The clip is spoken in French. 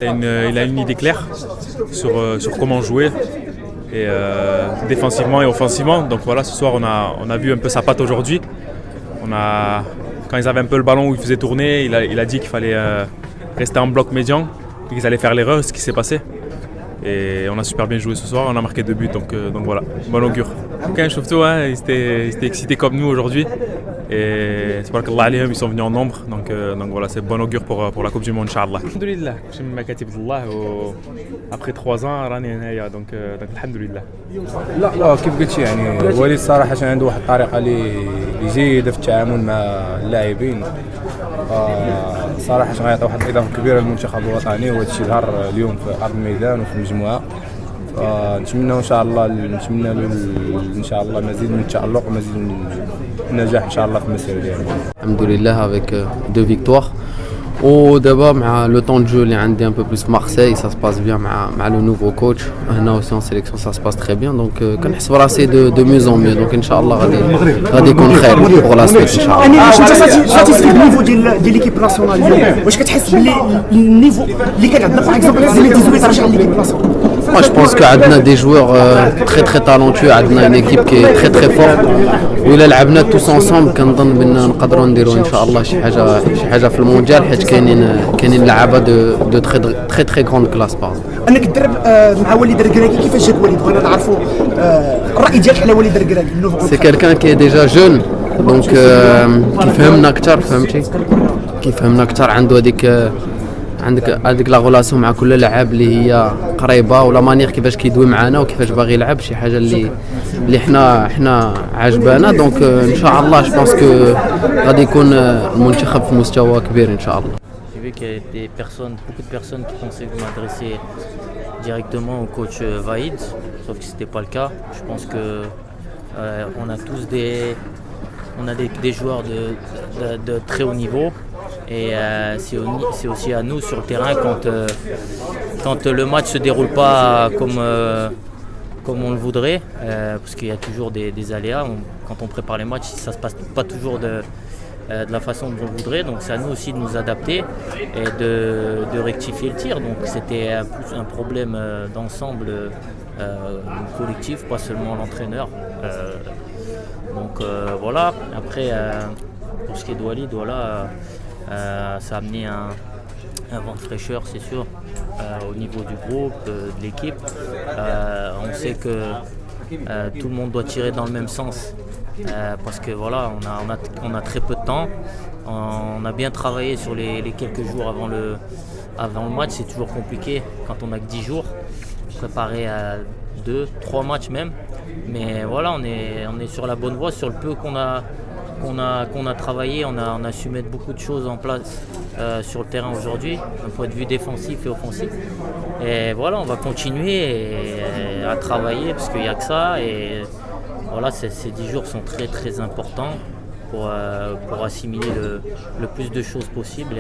Il a une idée claire sur comment jouer, et défensivement et offensivement. Donc voilà, ce soir on a vu un peu sa patte aujourd'hui. Quand ils avaient un peu le ballon où ils faisaient tourner, il a dit qu'il fallait rester en bloc médian et qu'ils allaient faire l'erreur, ce qui s'est passé. Et on a super bien joué ce soir, on a marqué 2 buts, donc voilà, bon augure. Quand je trouve tout, ils étaient excités comme nous aujourd'hui. Et c'est qu'Allah alayhim, ils sont venus en nombre, donc voilà, c'est bon augure pour la Coupe du Monde, Inch'Allah. Alhamdulillah, après 3 ans, راني هنايا donc alhamdulillah. لا كيف قلت يعني وليد صراحة عنده واحد الطريقة اللي جيدة في التعامل مع اللاعبين. صراحة غيعطي واحد الإضافة كبيرة للمنتخب الوطني، وهذا الشيء ظهر اليوم في أرض الميدان وفي المجموعة. نتمنى إن شاء الله إن شاء الله مزيد من التألق ومزيد من النجاح إن شاء الله في المسيرة ديالو. الحمد لله avec 2 victoires. ودابا مع لو طون دو جو اللي عندي ان بو بلوس مارسيل سا سباس بيان مع لو نوفو كوتش هنا اوسي ان سيليكسيون سا سباس تري بيان دونك كنحس براسي دو ميو اون ميو دونك ان شاء الله غادي يكون خير بوغ لا سويت ان شاء الله. واش انت ساتيسفي بالنيفو ديال ليكيب ناسيونال اليوم؟ واش كتحس باللي النيفو اللي كان عندنا باغ اكزومبل زي 18 رجع ليكيب ناسيونال؟ Moi je pense qu'Adna des joueurs très talentueux, Adna une équipe qui est très forte. وإلا لعبنا tous ensemble كنظن بأننا نقدروا نديروا إن شاء الله شي حاجة في المونديال، حيت كاينين لعابة دو très grande classe باغ. انك تدرب مع وليد الركراكي، كيفاش جاك وليد؟ بغينا نعرفوا الرأي ديالك على وليد الركراكي. سي كالكان كي ديجا جون دونك كيفهمنا أكثر، فهمتي كيفهمنا أكثر، عنده هذيك لا غولاسيون مع كل لاعب اللي هي قريبه، ولا مانيير كيفاش كيدوي معنا وكيفاش باغي يلعب، شي حاجه اللي حنا عجبانا. دونك ان شاء الله جو بونس كو غادي يكون المنتخب في مستوى كبير ان شاء الله. J'ai vu qu'il y a beaucoup de personnes qui pensaient m'adresser directement au coach Vaïd, sauf que c'était pas le cas. Je pense que on a tous des joueurs de très haut niveau. Et c'est aussi à nous sur le terrain quand le match ne se déroule pas comme on le voudrait, parce qu'il y a toujours des aléas. Quand on prépare les matchs, ça ne se passe pas toujours de la façon dont on voudrait. Donc c'est à nous aussi de nous adapter et de rectifier le tir. Donc c'était plus un problème d'ensemble collectif, pas seulement l'entraîneur. Donc voilà. Après, pour ce qui est de Walid, voilà. Ça a amené un vent de fraîcheur, c'est sûr, au niveau du groupe, de l'équipe. On sait que tout le monde doit tirer dans le même sens, parce que voilà, on a très peu de temps. On a bien travaillé sur les quelques jours avant le match. C'est toujours compliqué quand on n'a que 10 jours, préparer 2, 3 matchs même. Mais voilà, on est sur la bonne voie, sur le peu qu'on a travaillé, on a su mettre beaucoup de choses en place sur le terrain aujourd'hui, d'un point de vue défensif et offensif. Et voilà, on va continuer à travailler parce qu'il n'y a que ça. Et voilà, ces 10 jours sont très importants pour assimiler le plus de choses possible.